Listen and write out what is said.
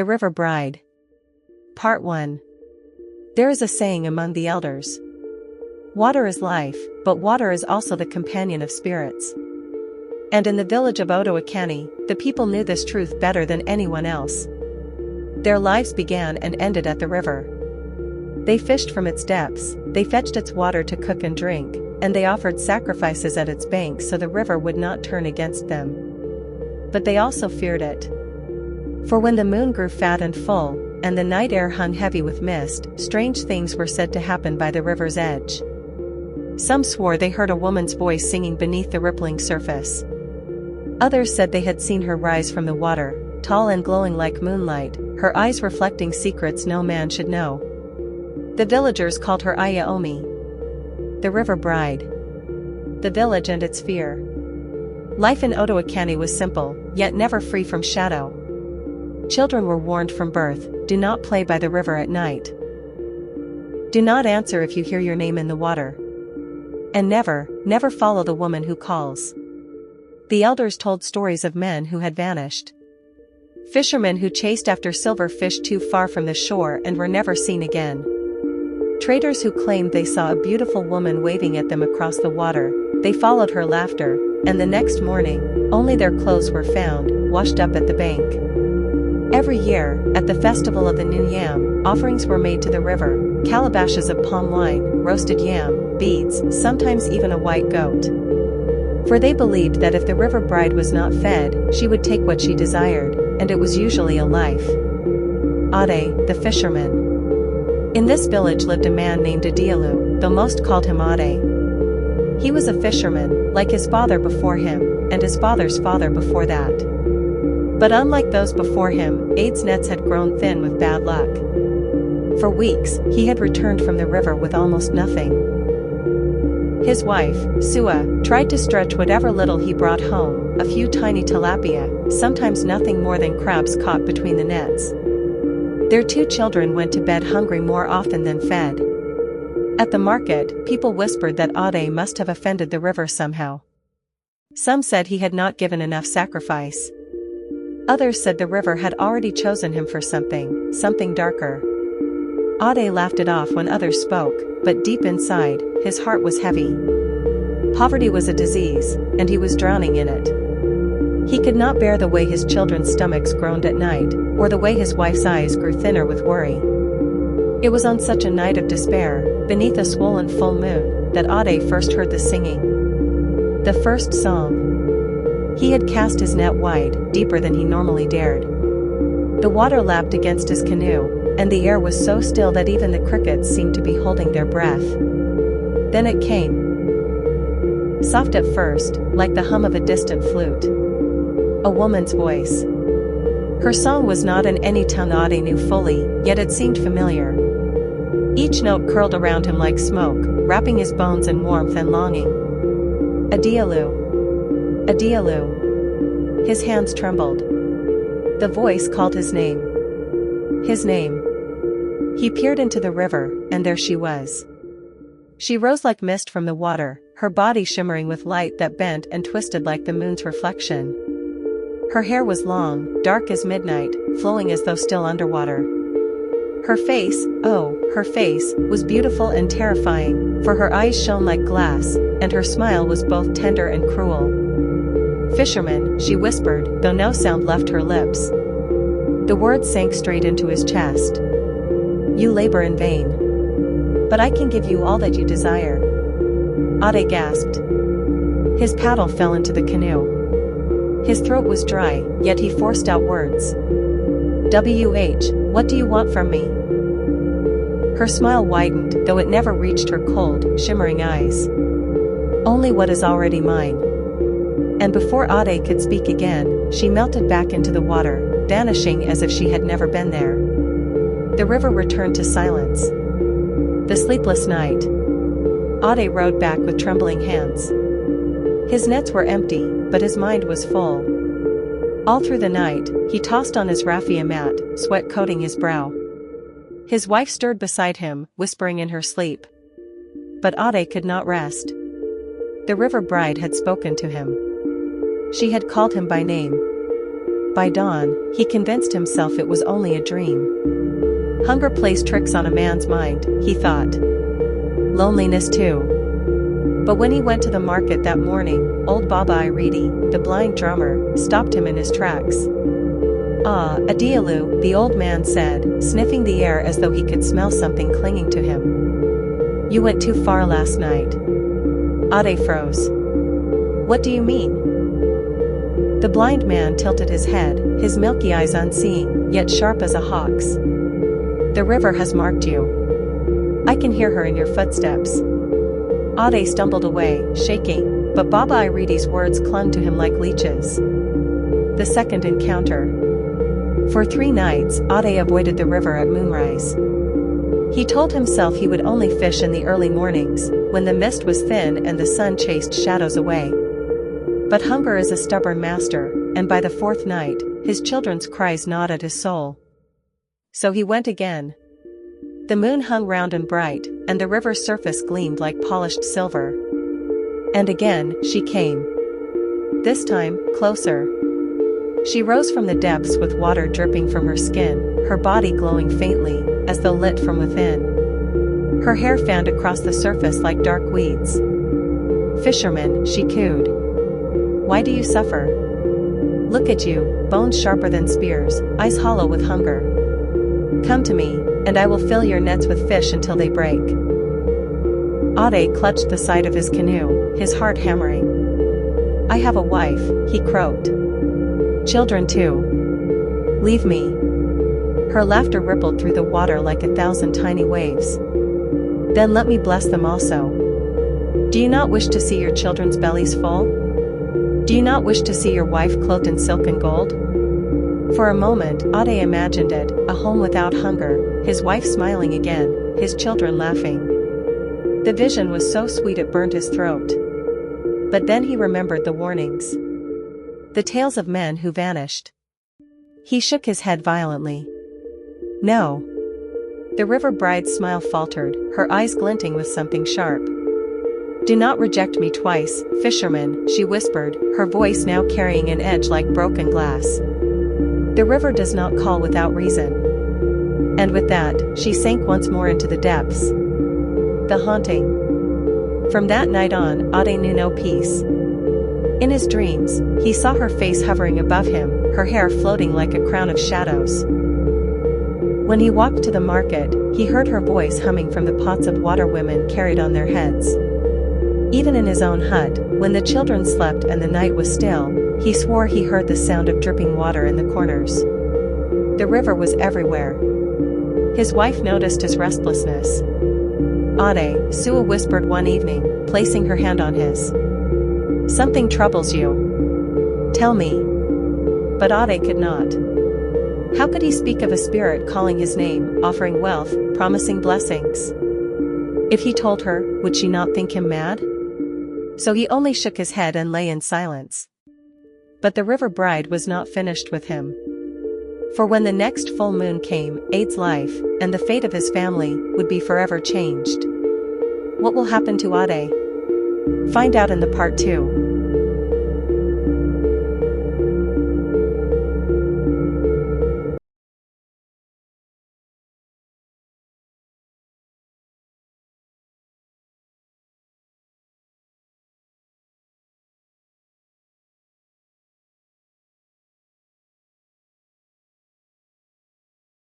The River Bride. Part 1. There is a saying among the elders. Water is life, but water is also the companion of spirits. And in the village of Otoakani, the people knew this truth better than anyone else. Their lives began and ended at the river. They fished from its depths, they fetched its water to cook and drink, and they offered sacrifices at its banks so the river would not turn against them. But they also feared it. For when the moon grew fat and full, and the night air hung heavy with mist, strange things were said to happen by the river's edge. Some swore they heard a woman's voice singing beneath the rippling surface. Others said they had seen her rise from the water, tall and glowing like moonlight, her eyes reflecting secrets no man should know. The villagers called her Ayaomi, the River Bride. The village and its fear. Life in Otoakani was simple, yet never free from shadow. Children were warned from birth, do not play by the river at night. Do not answer if you hear your name in the water. And never follow the woman who calls. The elders told stories of men who had vanished. Fishermen who chased after silver fish too far from the shore and were never seen again. Traders who claimed they saw a beautiful woman waving at them across the water, they followed her laughter, and the next morning, only their clothes were found, washed up at the bank. Every year, at the festival of the New Yam, offerings were made to the river, calabashes of palm wine, roasted yam, beads, sometimes even a white goat. For they believed that if the river bride was not fed, she would take what she desired, and it was usually a life. Ade, the fisherman. In this village lived a man named Adielu, though most called him Ade. He was a fisherman, like his father before him, and his father's father before that. But unlike those before him, Ade's nets had grown thin with bad luck. For weeks, he had returned from the river with almost nothing. His wife, Sua, tried to stretch whatever little he brought home, a few tiny tilapia, sometimes nothing more than crabs caught between the nets. Their 2 children went to bed hungry more often than fed. At the market, people whispered that Ade must have offended the river somehow. Some said he had not given enough sacrifice. Others said the river had already chosen him for something darker. Ade laughed it off when others spoke, but deep inside, his heart was heavy. Poverty was a disease, and he was drowning in it. He could not bear the way his children's stomachs groaned at night, or the way his wife's eyes grew thinner with worry. It was on such a night of despair, beneath a swollen full moon, that Ade first heard the singing. The first song. He had cast his net wide, deeper than he normally dared. The water lapped against his canoe, and the air was so still that even the crickets seemed to be holding their breath. Then it came. Soft at first, like the hum of a distant flute. A woman's voice. Her song was not in any tongue Ade knew fully, yet it seemed familiar. Each note curled around him like smoke, wrapping his bones in warmth and longing. Adielu. Adielu. His hands trembled. The voice called his name. His name. He peered into the river, and there she was. She rose like mist from the water, her body shimmering with light that bent and twisted like the moon's reflection. Her hair was long, dark as midnight, flowing as though still underwater. Her face, oh, her face, was beautiful and terrifying, for her eyes shone like glass, and her smile was both tender and cruel. "Fisherman," she whispered, though no sound left her lips. The words sank straight into his chest. "You labor in vain. But I can give you all that you desire." Ade gasped. His paddle fell into the canoe. His throat was dry, yet he forced out words. What do you want from me?" Her smile widened, though it never reached her cold, shimmering eyes. "Only what is already mine." And before Ade could speak again, she melted back into the water, vanishing as if she had never been there. The river returned to silence. The sleepless night. Ade rowed back with trembling hands. His nets were empty, but his mind was full. All through the night, he tossed on his raffia mat, sweat coating his brow. His wife stirred beside him, whispering in her sleep. But Ade could not rest. The river bride had spoken to him. She had called him by name. By dawn, he convinced himself it was only a dream. Hunger plays tricks on a man's mind, he thought. Loneliness too. But when he went to the market that morning, old Baba Iridi, the blind drummer, stopped him in his tracks. "Ah, Adialu," the old man said, sniffing the air as though he could smell something clinging to him. "You went too far last night." Ade froze. "What do you mean?" The blind man tilted his head, his milky eyes unseeing, yet sharp as a hawk's. "The river has marked you. I can hear her in your footsteps." Ade stumbled away, shaking, but Baba Iridi's words clung to him like leeches. The second encounter. For 3 nights, Ade avoided the river at moonrise. He told himself he would only fish in the early mornings, when the mist was thin and the sun chased shadows away. But hunger is a stubborn master, and by the 4th night, his children's cries gnawed at his soul. So he went again. The moon hung round and bright, and the river's surface gleamed like polished silver. And again, she came. This time, closer. She rose from the depths with water dripping from her skin, her body glowing faintly, as though lit from within. Her hair fanned across the surface like dark weeds. "Fisherman," she cooed. "Why do you suffer? Look at you, bones sharper than spears, eyes hollow with hunger. Come to me, and I will fill your nets with fish until they break." Ade clutched the side of his canoe, his heart hammering. "I have a wife," he croaked. "Children too. Leave me." Her laughter rippled through the water like 1,000 tiny waves. "Then let me bless them also. Do you not wish to see your children's bellies full? Do you not wish to see your wife clothed in silk and gold?" For a moment, Ade imagined it, a home without hunger, his wife smiling again, his children laughing. The vision was so sweet it burned his throat. But then he remembered the warnings. The tales of men who vanished. He shook his head violently. No. The river bride's smile faltered, her eyes glinting with something sharp. "Do not reject me twice, fisherman," she whispered, her voice now carrying an edge like broken glass. "The river does not call without reason." And with that, she sank once more into the depths. The haunting. From that night on, Ade knew no peace. In his dreams, he saw her face hovering above him, her hair floating like a crown of shadows. When he walked to the market, he heard her voice humming from the pots of water women carried on their heads. Even in his own hut, when the children slept and the night was still, he swore he heard the sound of dripping water in the corners. The river was everywhere. His wife noticed his restlessness. "Ade," Sua whispered one evening, placing her hand on his. "Something troubles you. Tell me." But Ade could not. How could he speak of a spirit calling his name, offering wealth, promising blessings? If he told her, would she not think him mad? So he only shook his head and lay in silence. But the river bride was not finished with him. For when the next full moon came, Ade's life, and the fate of his family, would be forever changed. What will happen to Ade? Find out in the part 2.